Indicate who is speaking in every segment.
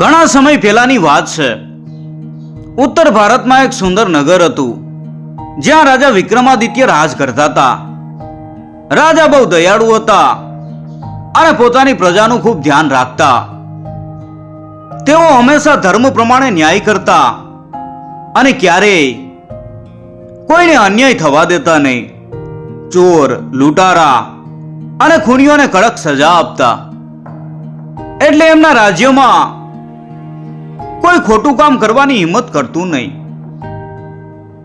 Speaker 1: ઘણા સમય પહેલાની વાત છે. ઉત્તર ભારતમાં એક સુંદર નગર હતું જ્યાં રાજા વિક્રમાદિત્ય રાજ કરતા હતા. રાજા બહુ દયાળુ હતા અને પોતાની પ્રજાનું ખૂબ ધ્યાન રાખતા. તેઓ હંમેશા ધર્મ પ્રમાણે ન્યાય કરતા અને ક્યારેય કોઈને અન્યાય થવા દેતા નહીં. ચોર, લૂંટારા અને ખૂનીઓને કડક સજા આપતા. એટલે એમના રાજ્યમાં કોઈ ખોટું કામ કરવાની હિંમત કરતું નહીં.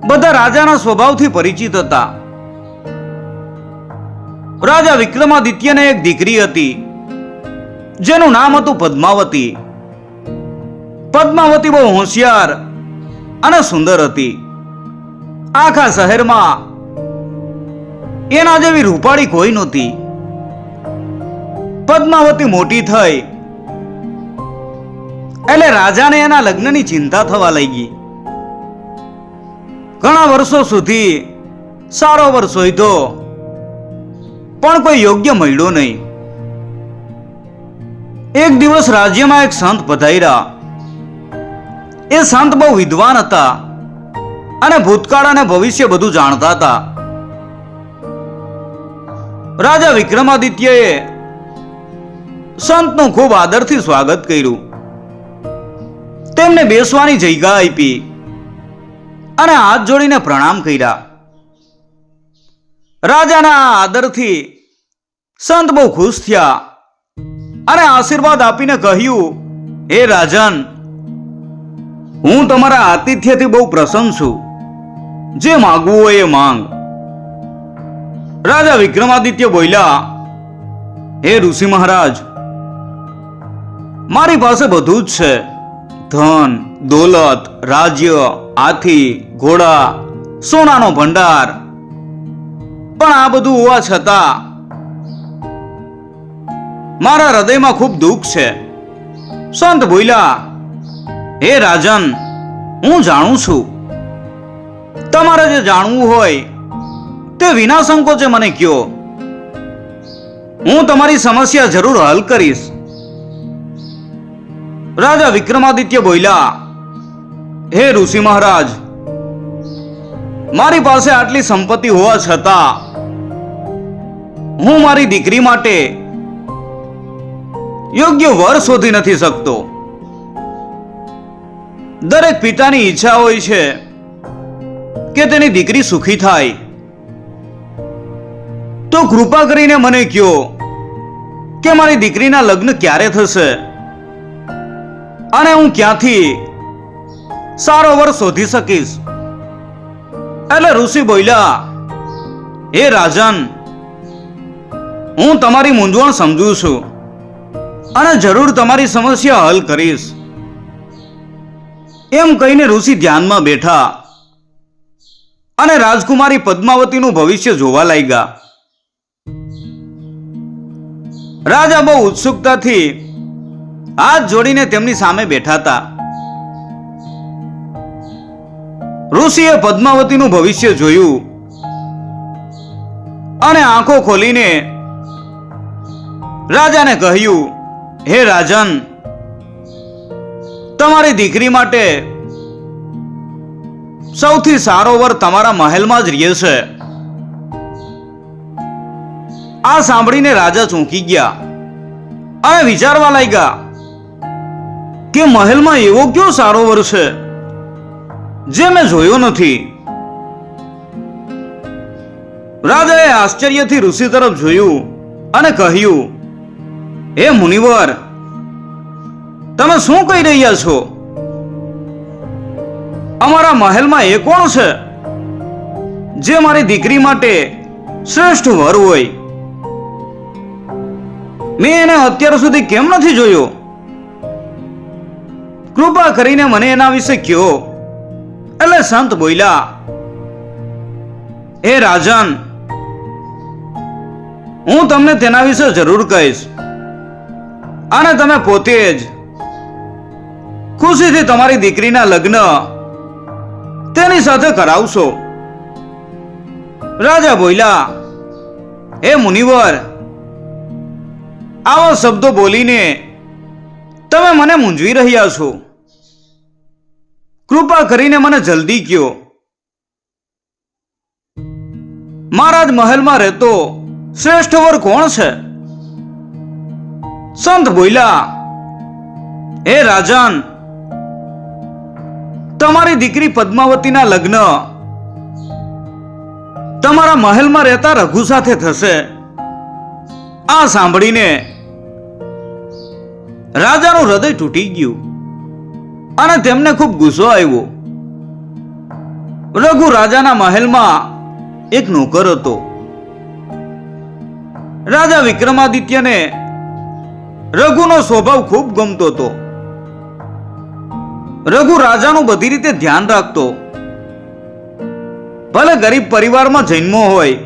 Speaker 1: બધા રાજાના સ્વભાવથી પરિચિત હતા. રાજા વિક્રમાદિત્યને એક દીકરી હતી જેનું નામ હતું પદ્માવતી. પદ્માવતી બહુ હોશિયાર અને સુંદર હતી. આખા શહેરમાં એના જેવી રૂપાળી કોઈ નહોતી. પદ્માવતી મોટી થઈ એટલે રાજાને એના લગ્નની ચિંતા થવા લાગી. ઘણા વર્ષો સુધી સારો વર શોધ્યો પણ કોઈ યોગ્ય મળ્યો નહીં. એક દિવસ રાજ્યમાં એક સંત પધાર્યા. એ સંત બહુ વિદ્વાન હતા અને ભૂતકાળ અને ભવિષ્ય બધું જાણતા હતા. રાજા વિક્રમાદિત્યએ સંતનું ખૂબ આદરથી સ્વાગત કર્યું. તેમને બેસવાની જગ્યા આપી અને હાથ જોડીને પ્રણામ કર્યા. રાજાના આ આદરથી સંત બહુ ખુશ થયા અને આશીર્વાદ આપીને કહ્યું, હે રાજન, હું તમારા આતિથ્યથી બહુ પ્રસન્ન છું. જે માંગવું હોય એ માંગ. રાજા વિક્રમાદિત્ય બોલ્યા, હે ઋષિ મહારાજ, મારી પાસે બધું જ છે. ધન, દોલત, રાજ્ય, હાથી, ઘોડા, સોનાનો ભંડાર. પણ આ બધું હોવા છતાં મારા હૃદયમાં ખૂબ દુઃખ છે. સંત બોલ્યા, હે રાજન, હું જાણું છું. તમારે જે જાણવું હોય તે વિના સંકોચે મને કહો. હું તમારી સમસ્યા જરૂર હલ કરીશ. રાજા વિક્રમાદિત્ય બોલ્યા, હે ઋષિ મહારાજ, મારી પાસે આટલી સંપત્તિ હોવા છતાં હું મારી દીકરી માટે યોગ્ય વર શોધી નથી શકતો. દરેક પિતાની ઈચ્છા હોય છે કે તેની દીકરી સુખી થાય. તો કૃપા કરીને મને કહો કે મારી દીકરીના લગ્ન ક્યારે થશે અને હું ક્યાંથી સારો વર શોધી શકીશ. એટલે ઋષિ બોલ્યા, હે રાજન, હું તમારી મૂંઝવણ સમજુ છું અને જરૂર તમારી સમસ્યા હલ કરીશ. એમ કહીને ઋષિ ધ્યાનમાં બેઠા અને રાજકુમારી પદ્માવતીનું ભવિષ્ય જોવા લાગ્યા. રાજા બહુ ઉત્સુકતાથી હાથ જોડીને તેમની સામે બેઠા હતા. ઋષિએ પદ્માવતીનું ભવિષ્ય જોયું અને આંખો ખોલીને રાજાને કહ્યું, હે રાજન, તમારી દીકરી માટે સૌથી સારો વર તમારા મહેલમાં જ રહે છે. આ સાંભળીને રાજા ચોંકી ગયા અને વિચારવા લાગ્યા કે મહેલમાં એવો કયો સારો વર છે જે મેં જોયો નથી. રાજાએ આશ્ચર્યથી ઋષિ તરફ જોયું અને કહ્યું, હે મુનિવર, તમે શું કહી રહ્યા છો? અમારા મહેલમાં એ કોણ છે જે મારી દીકરી માટે શ્રેષ્ઠ વર હોય? મેં એને અત્યાર સુધી કેમ નથી જોયો? કૃપા કરીને મને એના વિશે કહો. એટલે સંત બોલ્યા, હે રાજન, હું તમને તેના વિશે જરૂર કહીશ અને તમે પોતે જ ખુશીથી તમારી દીકરીના લગ્ન તેની સાથે કરાવશો. રાજા બોલ્યા, હે મુનિવર, આવા શબ્દો બોલીને તમે મને મૂંઝવી રહ્યા છો. કૃપા કરીને મને જલ્દી કહો, મારા જ મહેલમાં રહેતો શ્રેષ્ઠ વર કોણ છે? સંત બોલ્યા, હે રાજન, તમારી દીકરી પદ્માવતીના લગ્ન તમારા મહેલમાં રહેતા રઘુ સાથે થશે. આ સાંભળીને રાજાનું હૃદય તૂટી ગયું અને તેમને ખૂબ ગુસ્સો આવ્યો. રઘુ રાજાના મહેલમાં એક નોકર હતો. રાજા વિક્રમાદિત્યને રઘુનો સ્વભાવ ખૂબ ગમતો હતો. રઘુ રાજાનું બધી રીતે ધ્યાન રાખતો. ભલે ગરીબ પરિવારમાં જન્મો હોય,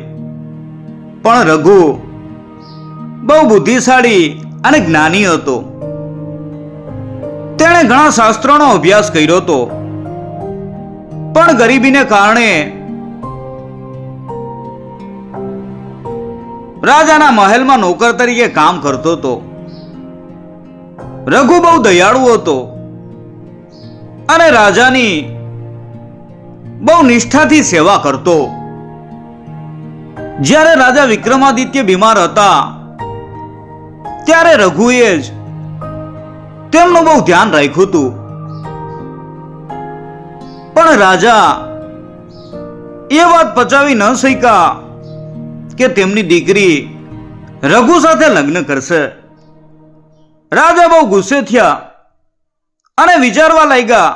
Speaker 1: પણ રઘુ બહુ બુદ્ધિશાળી અને જ્ઞાની હતો. તેણે ઘણા શાસ્ત્રોનો અભ્યાસ કર્યો હતો, પણ ગરીબીને કારણે રાજાના મહેલમાં નોકર તરીકે કામ કરતો હતો. રઘુ બહુ દયાળુ હતો અને રાજાની બહુ નિષ્ઠાથી સેવા કરતો. જ્યારે રાજા વિક્રમાદિત્ય બીમાર હતા ત્યારે રઘુએ જ તેમનું બહુ ધ્યાન રાખ્યું હતું. પણ રાજા એ વાત પચાવી ન શક્યા કે તેમની દીકરી રઘુ સાથે લગ્ન કરશે. રાજા બહુ ગુસ્સે થયા અને વિચારવા લાગ્યા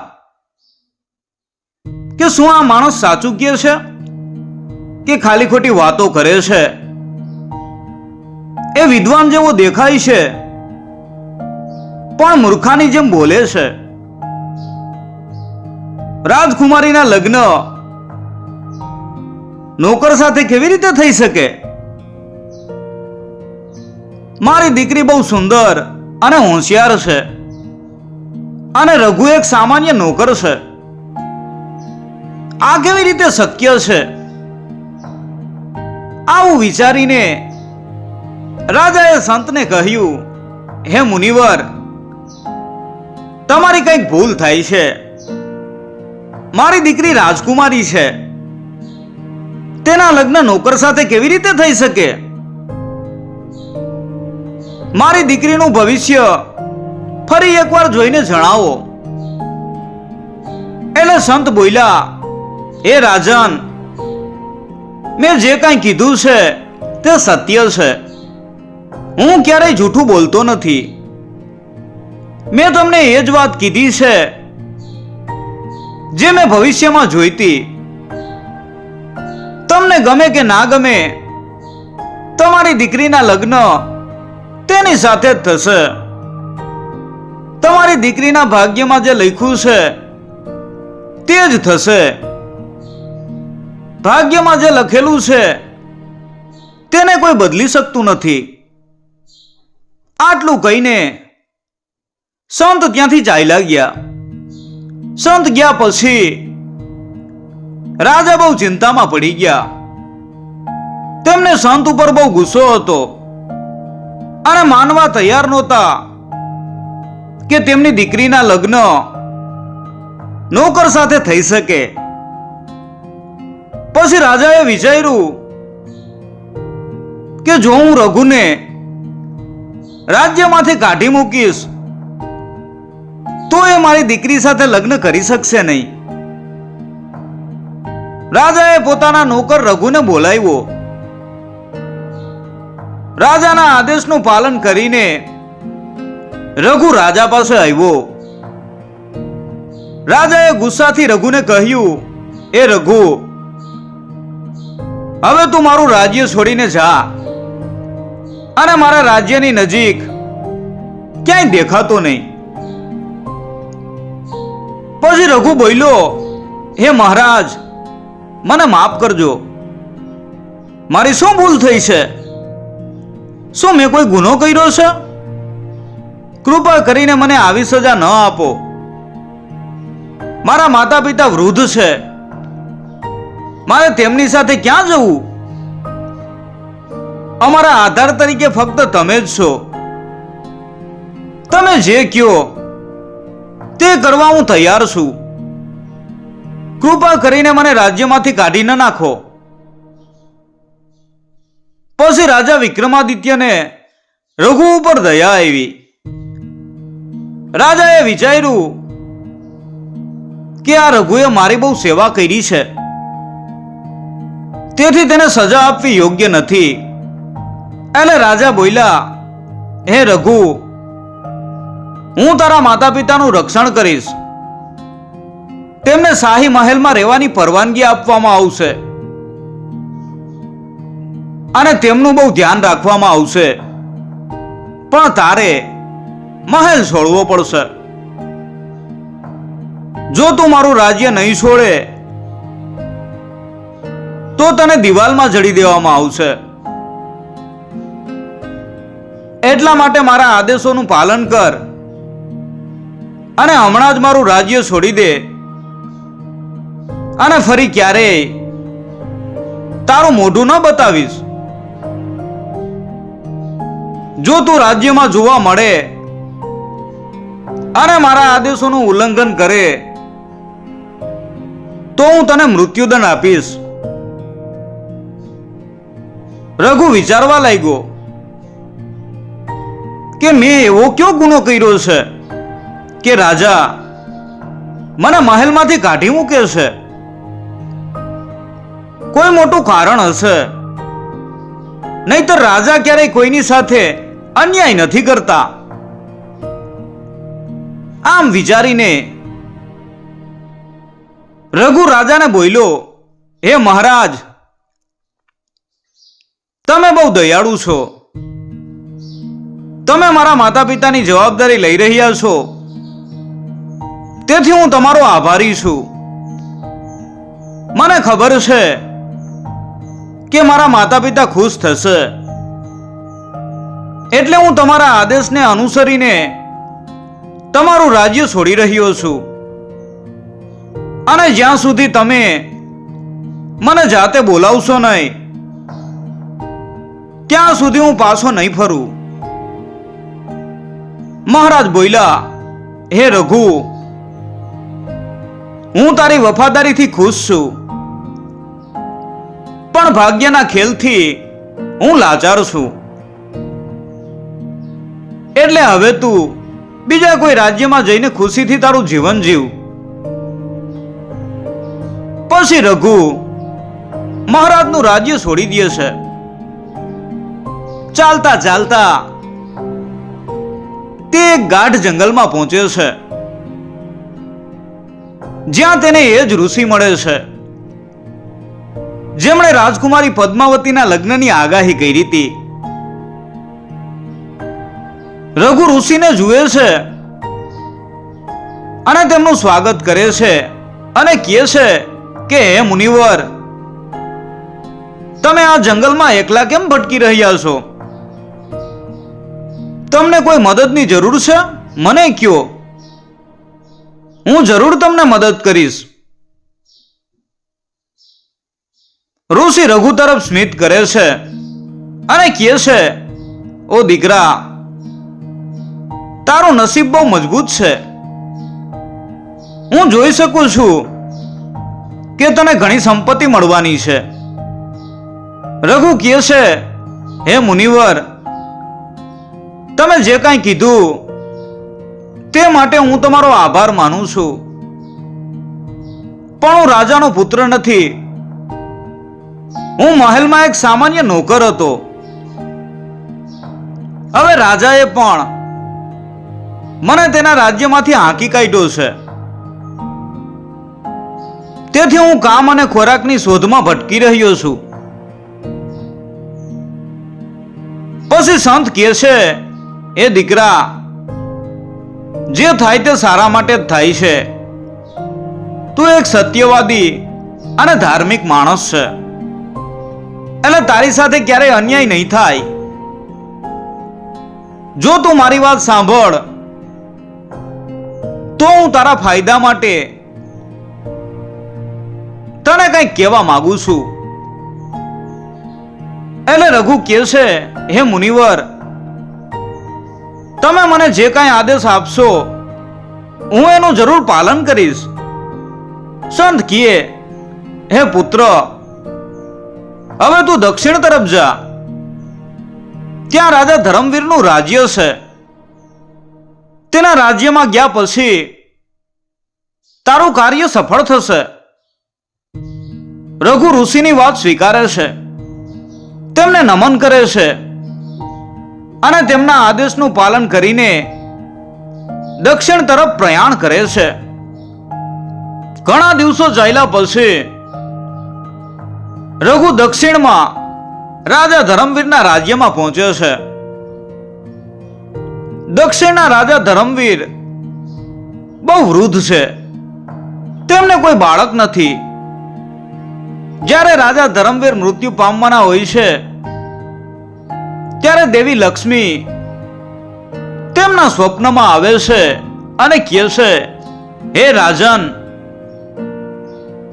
Speaker 1: કે શું આ માણસ સાચું કહે છે કે ખાલી ખોટી વાતો કરે છે? એ વિદ્વાન જેવો દેખાય છે પણ મૂર્ખાની જેમ બોલે છે. રાજકુમારીના લગ્ન નોકર સાથે કેવી રીતે થઈ શકે? મારી દીકરી બહુ સુંદર અને હોશિયાર છે અને રઘુ એક સામાન્ય નોકર છે. આ કેવી રીતે શક્ય છે? આવું વિચારીને રાજાએ સંતને કહ્યું, હે મુનિવર, તમારી કંઈક ભૂલ થાય છે. મારી દીકરી રાજકુમારી છે, તેના લગ્ન નોકર સાથે કેવી રીતે થઈ શકે? મારી દીકરીનું ભવિષ્ય ફરી એકવાર જોઈને જણાવો. એટલે સંત બોલ્યા, હે રાજન, મેં જે કાંઈ કીધું છે તે સત્ય છે. હું ક્યારેય જૂઠું બોલતો નથી. મેં તમને એ જ વાત કીધી છે જે મેં ભવિષ્યમાં જોઈતી. તમને ગમે કે ના ગમે, તમારી દીકરીના લગ્ન તેની સાથે જ થશે. તમારી દીકરીના ભાગ્યમાં જે લખ્યું છે તે જ થશે. ભાગ્યમાં જે લખેલું છે તેને કોઈ બદલી શકતું નથી. આટલું કહીને સંત ત્યાંથી ચાલ્યા ગયા. સંત ગયા પછી રાજા બહુ ચિંતામાં પડી ગયા. તેમને સંત ઉપર બહુ ગુસ્સો હતો અને માનવા તૈયાર નહોતા કે તેમની દીકરીના લગ્ન નોકર સાથે થઈ શકે. પછી રાજાએ વિચાર્યું કે જો હું રઘુને રાજ્યમાંથી કાઢી મૂકીશ તો એ મારી દીકરી સાથે લગ્ન કરી શકશે નહીં. રાજાએ પોતાના નોકર રઘુને બોલાવ્યો. રાજાના આદેશનું પાલન કરીને રઘુ રાજા પાસે આવ્યો. રાજાએ ગુસ્સાથી રઘુને કહ્યું, એ રઘુ, હવે તું મારું રાજ્ય છોડીને જા અને મારા રાજ્યની નજીક ક્યાંય દેખાતો નહીં. પછી રઘુ બોલ્યો, હે મહારાજ, મને માફ કરજો. મારી શું ભૂલ થઈ છે? શું મેં કોઈ ગુનો કર્યો છે? કૃપા કરીને મને આવી સજા ન આપો. મારા માતા પિતા વૃદ્ધ છે, મારે તેમની સાથે ક્યાં જવું? અમારા આધાર તરીકે ફક્ત તમે જ છો. તમે જે કયો તે કરવા હું તૈયાર છું. કૃપા કરીને મને રાજ્યમાંથી કાઢી ન નાખો. પછી રાજા વિક્રમાદિત્યને રઘુ ઉપર દયા આવી. રાજાએ વિચાર્યું કે આ રઘુએ મારી બહુ સેવા કરી છે, તેથી તેને સજા આપવી યોગ્ય નથી. એટલે રાજા બોલ્યા, હે રઘુ, હું તારા માતા પિતાનું રક્ષણ કરીશ. તેમને શાહી મહેલમાં રહેવાની પરવાનગી આપવામાં આવશે અને તેમનું બહુ ધ્યાન રાખવામાં આવશે, પણ તારે મહેલ છોડવો પડશે. જો તું મારું રાજ્ય નહીં છોડે તો તને દિવાલમાં જડી દેવામાં આવશે. એટલા માટે મારા આદેશોનું પાલન કર અને હમણાં જ મારું રાજ્ય છોડી દે અને ફરી ક્યારેય તારું મોઢું ન બતાવીશ. જો તું રાજ્યમાં જોવા મળે અને મારા આદેશોનું ઉલ્લંઘન કરે તો હું તને મૃત્યુદંડ આપીશ. રઘુ વિચારવા લાગ્યો કે મેં એવો કયો ગુનો કર્યો છે કે રાજા મને મહેલમાંથી કાઢી મૂકે છે? કોઈ મોટું કારણ હશે, નહીતર રાજા ક્યારેય કોઈની સાથે અન્યાય નથી કરતા. આમ વિચારીને રઘુ રાજાને બોલ્યો, હે મહારાજ, તમે બહુ દયાળુ છો. તમે મારા માતા પિતાની જવાબદારી લઈ રહ્યા છો, તેથી હું તમારો આભારી છું. મને ખબર છે કે મારા માતા પિતા ખુશ થશે, એટલે હું તમારા આદેશને અનુસરીને તમારું રાજ્ય છોડી રહ્યો છું. અને જ્યાં સુધી તમે મને જાતે બોલાવશો નહીં ત્યાં સુધી હું પાછો નહીં ફરું. મહારાજ બોલ્યા, હે રઘુ, હું તારી વફાદારીથી ખુશ છું, પણ ભાગ્યના ખેલથી હું લાચાર છું. એટલે હવે તું બીજા કોઈ રાજ્યમાં જઈને ખુશીથી તારું જીવન જીવ. પછી રઘુ મહારાજનું રાજ્ય છોડી દે છે. ચાલતા ચાલતા તે એક ગાઢ જંગલમાં પહોંચે છે, જ્યાં તેને એ જ ઋષિ મળે છે જેમણે રાજકુમારી પદ્માવતીના લગ્નની આગાહી કરી હતી. રઘુ ઋષિને જુએ છે અને તેમનું સ્વાગત કરે છે અને કહે છે કે હે મુનિવર, તમે આ જંગલમાં એકલા કેમ ભટકી રહ્યા છો? તમને કોઈ મદદની જરૂર છે? મને કયો, હું જરૂર તમને મદદ કરીશ. ઋષિ રઘુ તરફ સ્મિત કરે છે અને કહે છે, ઓ દીકરા, તારું નસીબ બહુ મજબૂત છે. હું જોઈ શકું છું કે તને ઘણી સંપત્તિ મળવાની છે. રઘુ કહે છે, હે મુનિવર, તમે જે કાંઈ કીધું તે માટે હું તમારો આભાર માનું છું, પણ હું રાજાનો પુત્ર નથી. હું મહેલમાં એક સામાન્ય નોકર હતો. હવે રાજાએ પણ મને તેના રાજ્યમાંથી હાંકી કાઢ્યો છે, તેથી હું કામ અને ખોરાકની શોધમાં ભટકી રહ્યો છું. પછી સંત કહે છે, એ દીકરા, જે થાય તે સારા માટે જ થાય છે. તું એક સત્યવાદી અને ધાર્મિક માણસ છે, એટલે તારી સાથે ક્યારેય અન્યાય નહીં થાય. જો તું મારી વાત સાંભળ તો હું તારા ફાયદા માટે તને કંઈક કહેવા માંગુ છું. એટલે રઘુ કહે છે, હે મુનિવર, તમે મને જે કાંઈ આદેશ આપશો હું એનું જરૂર પાલન કરીશ. સંત કહે, હે પુત્ર, હવે તું દક્ષિણ તરફ જા. ત્યાં રાજા ધર્મવીરનું રાજ્ય છે. તેના રાજ્યમાં ગયા પછી તારું કાર્ય સફળ થશે. રઘુ ઋષિની વાત સ્વીકારે છે, તેમને નમન કરે છે અને તેમના આદેશનું પાલન કરીને દક્ષિણ તરફ પ્રયાણ કરે છે. ઘણા દિવસો ચાલ્યા પછી રઘુ દક્ષિણમાં રાજા ધર્મવીરના રાજ્યમાં પહોંચ્યો છે. દક્ષિણના રાજા ધર્મવીર બહુ વૃદ્ધ છે, તેમને કોઈ બાળક નથી. જ્યારે રાજા ધર્મવીર મૃત્યુ પામવાના હોય છે ત્યારે દેવી લક્ષ્મી તેમના સ્વપ્નમાં આવે છે અને કહે છે, હે રાજન,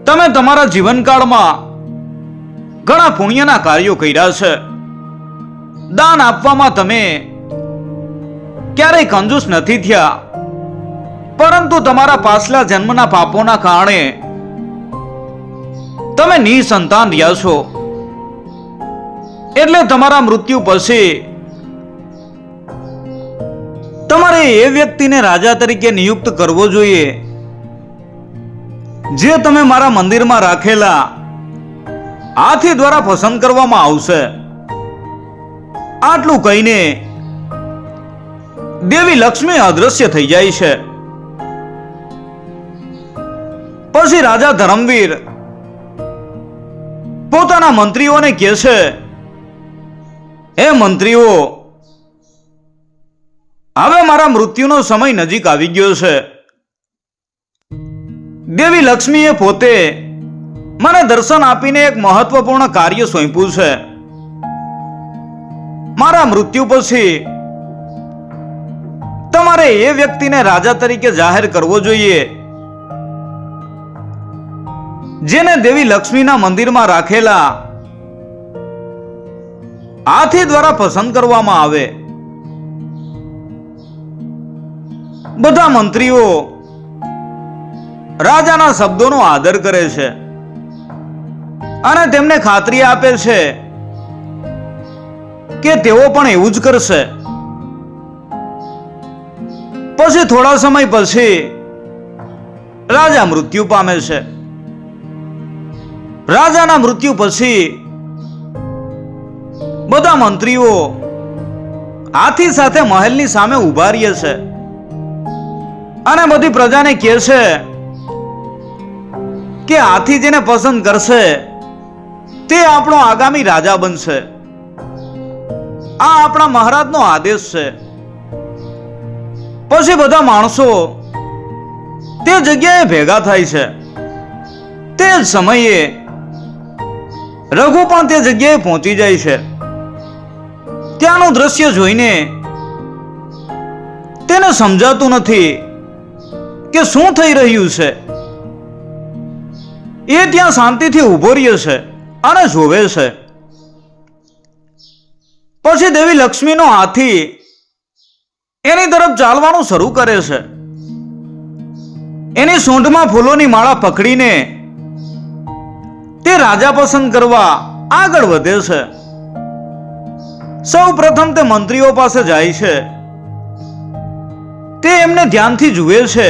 Speaker 1: તમે તમારા જીવનકાળમાં ઘણા પુણ્યના કાર્યો કર્યા છે. દાન આપવામાં તમે ક્યારેય કંજૂસ નથી થયા, પરંતુ તમારા પાછલા જન્મના પાપોના કારણે તમે નિસંતાન રહ્યા છો. એટલે તમારા મૃત્યુ પછી તમારે એ વ્યક્તિને રાજા તરીકે નિયુક્ત કરવો જોઈએ જે તમે મારા મંદિરમાં રાખેલા હાથી દ્વારા પસંદ કરવામાં આવશે. આટલું કહીને દેવી લક્ષ્મી અદૃશ્ય થઈ જાય છે. પછી રાજા ધર્મવીર પોતાના મંત્રીઓને કહે છે, હે મંત્રીઓ, હવે મારા મૃત્યુનો સમય નજીક આવી ગયો છે. દેવી લક્ષ્મીએ પોતે મને દર્શન આપીને એક મહત્વપૂર્ણ કાર્ય સોંપ્યું છે. મારા મૃત્યુ પછી તમારે એ વ્યક્તિને રાજા તરીકે જાહેર કરવો જોઈએ જેને દેવી લક્ષ્મીના મંદિરમાં રાખેલા હાથી દ્વારા પસંદ કરવામાં આવે. બધા મંત્રીઓ રાજાના શબ્દોનો આદર કરે છે અને તેમને ખાતરી આપે છે કે તેઓ પણ એવું જ કરશે. પછી થોડા સમય પછી રાજા મૃત્યુ પામે છે. રાજાના મૃત્યુ પછી બધા મંત્રીઓ હાથી સાથે મહેલની સામે ઉભા રહે છે અને બધી પ્રજાને કહે છે કે હાથી જેને પસંદ કરશે તે આપણો આગામી રાજા બનશે. આ આપણા મહારાજનો આદેશ છે. પછી બધા માણસો તે જગ્યાએ ભેગા થાય છે. તે જ સમયે રઘુ પણ તે જગ્યાએ પહોંચી જાય છે. ત્યાંનું દ્રશ્ય જોઈને તેને સમજાતું નથી કે શું થઈ રહ્યું છે. એ ત્યાં શાંતિથી ઊભો રહ્યો છે અને જોવે છે. પછી દેવી લક્ષ્મીનો હાથી એની તરફ ચાલવાનું શરૂ કરે છે. એની સૂંઢમાં ફૂલોની માળા પકડીને તે રાજા પસંદ કરવા આગળ વધે છે. સૌ પ્રથમ તે મંત્રીઓ પાસે જાય છે. તે એમને ધ્યાનથી જુએ છે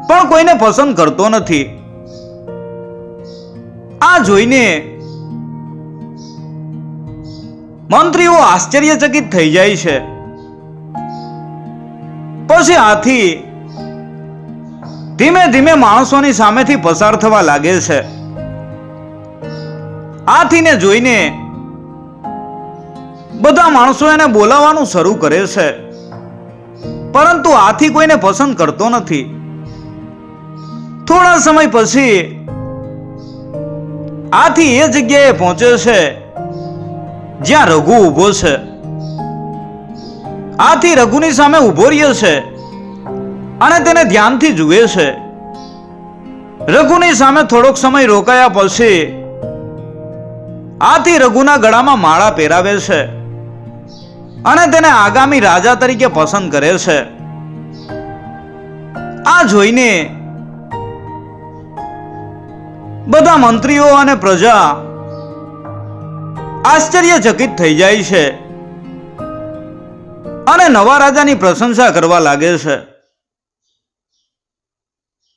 Speaker 1: પણ કોઈને પસંદ કરતો નથી. આ જોઈને મંત્રીઓ આશ્ચર્યચકિત થઈ જાય છે. પછી હાથી ધીમે ધીમે માણસોની સામેથી પસાર થવા લાગે છે. હાથીને જોઈને બધા માણસો એને બોલાવવાનું શરૂ કરે છે, પરંતુ હાથી કોઈને પસંદ કરતો નથી. થોડા સમય પછી હાથી એ જગ્યાએ પહોંચે છે જ્યાં રઘુ ઊભો છે. હાથી રઘુની સામે ઊભો રહ્યો છે અને તેને ધ્યાનથી જુએ છે. રઘુની સામે થોડોક સમય રોકાયા પછી હાથી રઘુના ગળામાં માળા પહેરાવે છે. અને તેને આગામી રાજા તરીકે પસંદ કરે છે. આ જોઈને બધા મંત્રીઓ અને પ્રજા આશ્ચર્યચકિત થઈ જાય છે અને નવા રાજાની પ્રશંસા કરવા લાગે છે.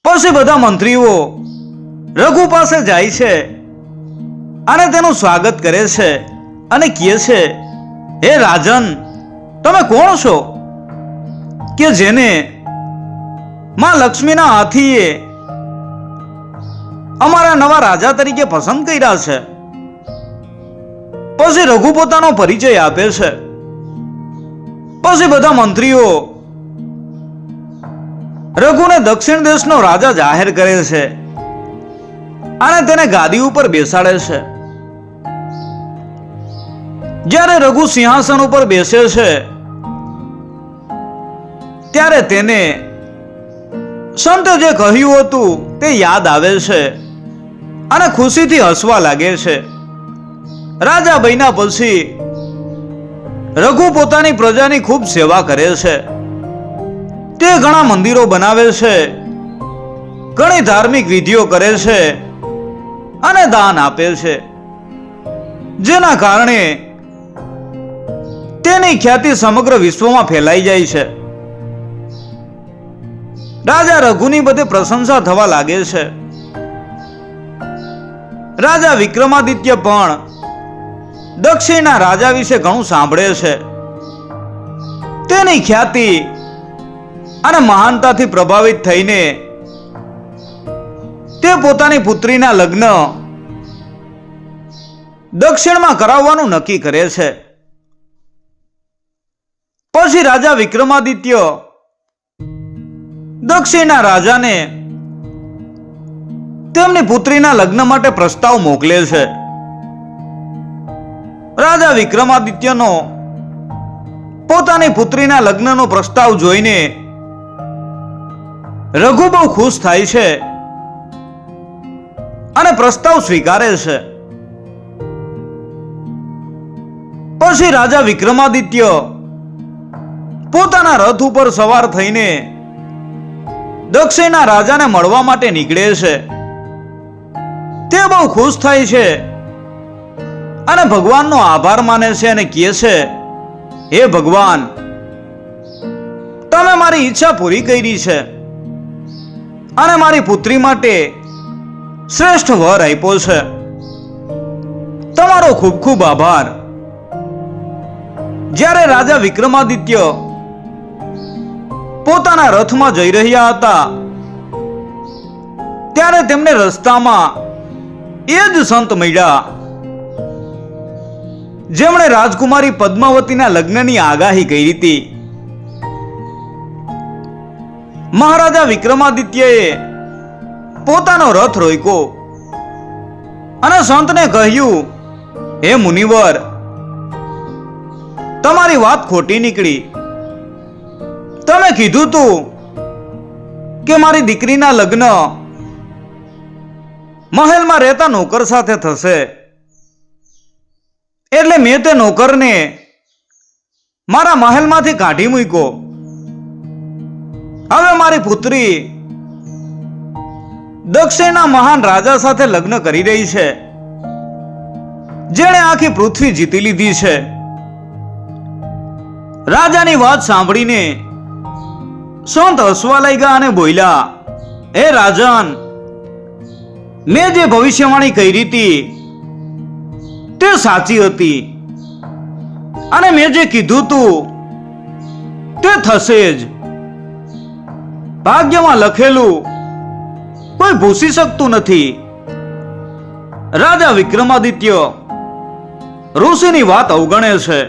Speaker 1: પછી બધા મંત્રીઓ રઘુ પાસે જાય છે અને તેનું સ્વાગત કરે છે અને કહે છે, હે રાજન, તમે કોણ છો કે જેને માં લક્ષ્મીના હાથીએ અમારા નવા રાજા તરીકે પસંદ કર્યા છે? પછી રઘુ પોતાનો પરિચય આપે છે. પછી બધા મંત્રીઓ રઘુને દક્ષિણ દેશનો રાજા જાહેર કરે છે અને તેને ગાદી ઉપર બેસાડે છે. જ્યારે રઘુ સિંહાસન ઉપર બેસે છે ત્યારે તેને સંતે જે કહ્યું હતું તે યાદ આવે છે અને ખુશીથી હસવા લાગે છે. રાજા બન્યા પછી રઘુ પોતાની પ્રજાની ખૂબ સેવા કરે છે. તે ઘણા મંદિરો બનાવે છે, ઘણી ધાર્મિક વિધિઓ કરે છે અને દાન આપે છે, જેના કારણે તેની ખ્યાતિ સમગ્ર વિશ્વમાં ફેલાઈ જાય છે. રાજા રઘુની બધી પ્રશંસા થવા લાગે છે. રાજા વિક્રમાદિત્ય પણ દક્ષિણના રાજા વિશે ઘણું સાંભળે છે. તેની ખ્યાતિ અને મહાનતાથી પ્રભાવિત થઈને તે પોતાની પુત્રીના લગ્ન દક્ષિણમાં કરાવવાનું નક્કી કરે છે. પછી રાજા વિક્રમાદિત્ય દક્ષિણના રાજાને તેમની પુત્રીના લગ્ન માટે પ્રસ્તાવ મોકલે છે. રાજા વિક્રમાદિત્યનો પોતાની પુત્રીના લગ્નનો પ્રસ્તાવ જોઈને રઘુ બહુ ખુશ થાય છે અને પ્રસ્તાવ સ્વીકારે છે. પછી રાજા વિક્રમાદિત્ય પોતાના રથ ઉપર સવાર થઈને દક્ષિણના રાજાને મળવા માટે નીકળે છે. તે બહુ ખુશ થાય છે અને ભગવાનનો આભાર માને છે અને કહે છે, હે ભગવાન, તમે મારી ઈચ્છા પૂરી કરી છે અને મારી પુત્રી માટે શ્રેષ્ઠ વર આપ્યો છે. તમારો ખૂબ ખૂબ આભાર. જ્યારે રાજા વિક્રમાદિત્ય પોતાના રથમાં જઈ રહ્યા હતા ત્યારે તેમને રસ્તામાં એ જ સંત મળ્યા જેમણે રાજકુમારી પદ્માવતીના લગ્નની આગાહી કરી હતી. મહારાજા વિક્રમાદિત્યએ પોતાનો રથ રોક્યો અને સંતને કહ્યું, હે મુનિવર, તમારી વાત ખોટી નીકળી. તમે કીધું તું કે મારી દીકરીના લગ્ન મહેલમાં રહેતા નોકર સાથે થશે, એટલે મેં તે નોકરને મારા મહેલમાંથી કાઢી મૂક્યો. હવે મારી પુત્રી દક્ષિણના મહાન રાજા સાથે લગ્ન કરી રહી છે, જેણે આખી પૃથ્વી જીતી લીધી છે. રાજાની વાત સાંભળીને સંત હસવા લાગ્યા અને બોલ્યા, હે રાજન, મેં જે ભવિષ્યવાણી કરી હતી તે સાચી હતી અને મેં જે કીધું તું તે થશે જ. ભાગ્યમાં લખેલું કોઈ ભૂસી શકતું નથી. રાજા વિક્રમાદિત્ય ઋષિની વાત અવગણે છે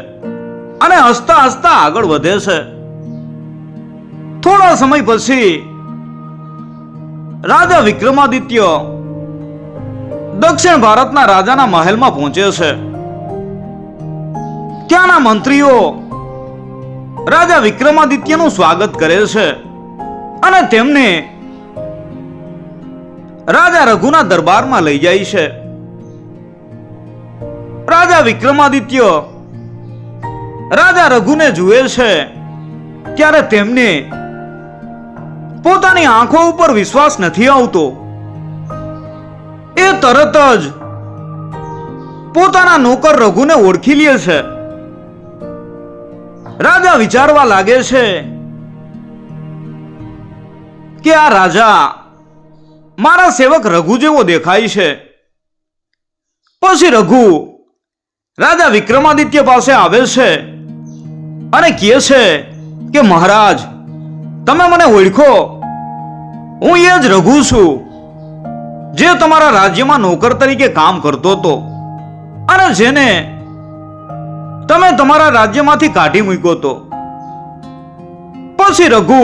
Speaker 1: અને હસતા હસતા આગળ વધે છે. થોડા સમય પછી રાજા વિક્રમાદિત્ય દક્ષિણ ભારતના રાજાના મહેલમાં પહોંચે છે. ત્યાંના મંત્રીઓ રાજા વિક્રમાદિત્યનું સ્વાગત કરે છે અને તેમને રાજા રઘુના દરબારમાં લઈ જાય છે. રાજા વિક્રમાદિત્ય રાજા રઘુને જુએ છે ત્યારે તેમને પોતાની આંખો ઉપર વિશ્વાસ નથી આવતો. એ તરત જ પોતાના નોકર રઘુને ઓળખી લે છે. રાજા વિચારવા લાગે છે કે આ રાજા મારા સેવક રઘુ જેવો દેખાય છે. પછી રઘુ રાજા વિક્રમાદિત્ય પાસે આવે છે અને કહે છે કે મહારાજ, તમે મને ઓળખો? હું એ જ રઘુ છું જે તમારા રાજ્યમાં નોકર તરીકે કામ કરતો હતો અને જેને તમે તમારા રાજ્યમાંથી કાઢી મૂક્યો હતો. પછી રઘુ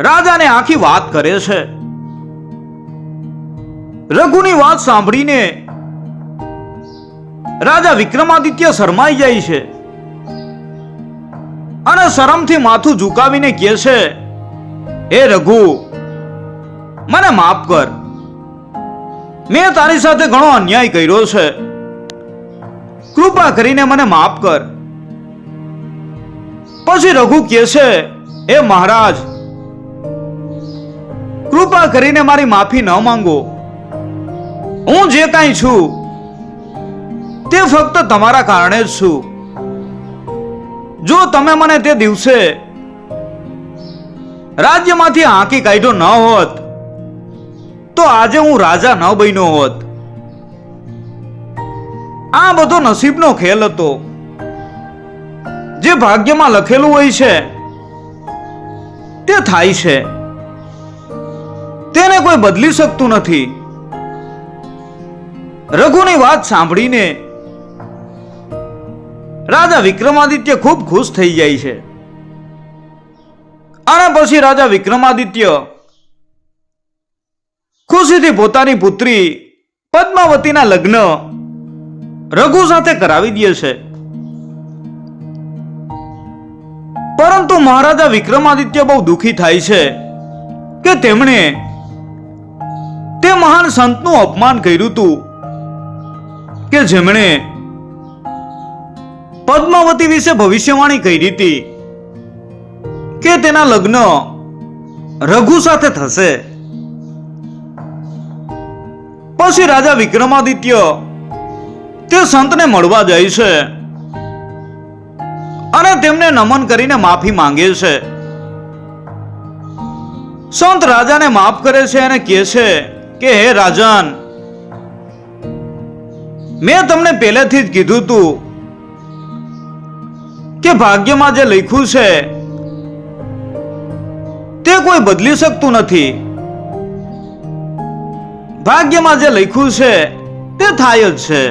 Speaker 1: રાજાને આખી વાત કરે છે. રઘુની વાત સાંભળીને રાજા વિક્રમાદિત્ય શરમાઈ જાય છે અને શરમથી માથું ઝુકાવીને કહે છે, હે રઘુ, મને માફ કર. મેં તારી સાથે ઘણો અન્યાય કર્યો છે. કૃપા કરીને મને માફ કર. પછી રઘુ કહે છે, હે મહારાજ, કૃપા કરીને મારી માફી ન માંગો. હું જે કાંઈ છું તે ફક્ત તમારા કારણે જ છું. જો તમે મને તે દિવસે રાજ્યમાંથી હાંકી કાઢ્યો ન હોત તો આજે હું રાજા ન બન્યો હોત. આ બધો નસીબનો ખેલ હતો. જે ભાગ્યમાં લખેલું હોય છે તે થાય છે, તેને કોઈ બદલી શકતું નથી. રઘુની વાત સાંભળીને રાજા વિક્રમાદિત્ય ખૂબ ખુશ થઈ જાય છે. અને પછી રાજા વિક્રમાદિત્ય ખુશીથી પોતાની પુત્રી પદ્માવતીના લગ્ન રઘુ સાથે કરાવી દે છે. પરંતુ મહારાજા વિક્રમાદિત્ય બહુ દુઃખી થાય છે કે તેમણે તે મહાન સંતનું અપમાન કર્યું હતું કે જેમણે પદ્માવતી વિશે ભવિષ્યવાણી કરી હતી કે તેના લગ્ન રઘુ સાથે થશે. પછી રાજા વિક્રમાદિત્ય તે સંતને મળવા જાય છે અને તેમને નમન કરીને માફી માંગે છે. સંત રાજાને માફ કરે છે અને કહે છે કે હે રાજન, મેં તમને પહેલેથી જ કીધું હતું કે ભાગ્યમાં જે લખ્યું છે તે કોઈ બદલી શકતું નથી. ભાગ્યમાં જે લખ્યું છે તે થાય જ છે.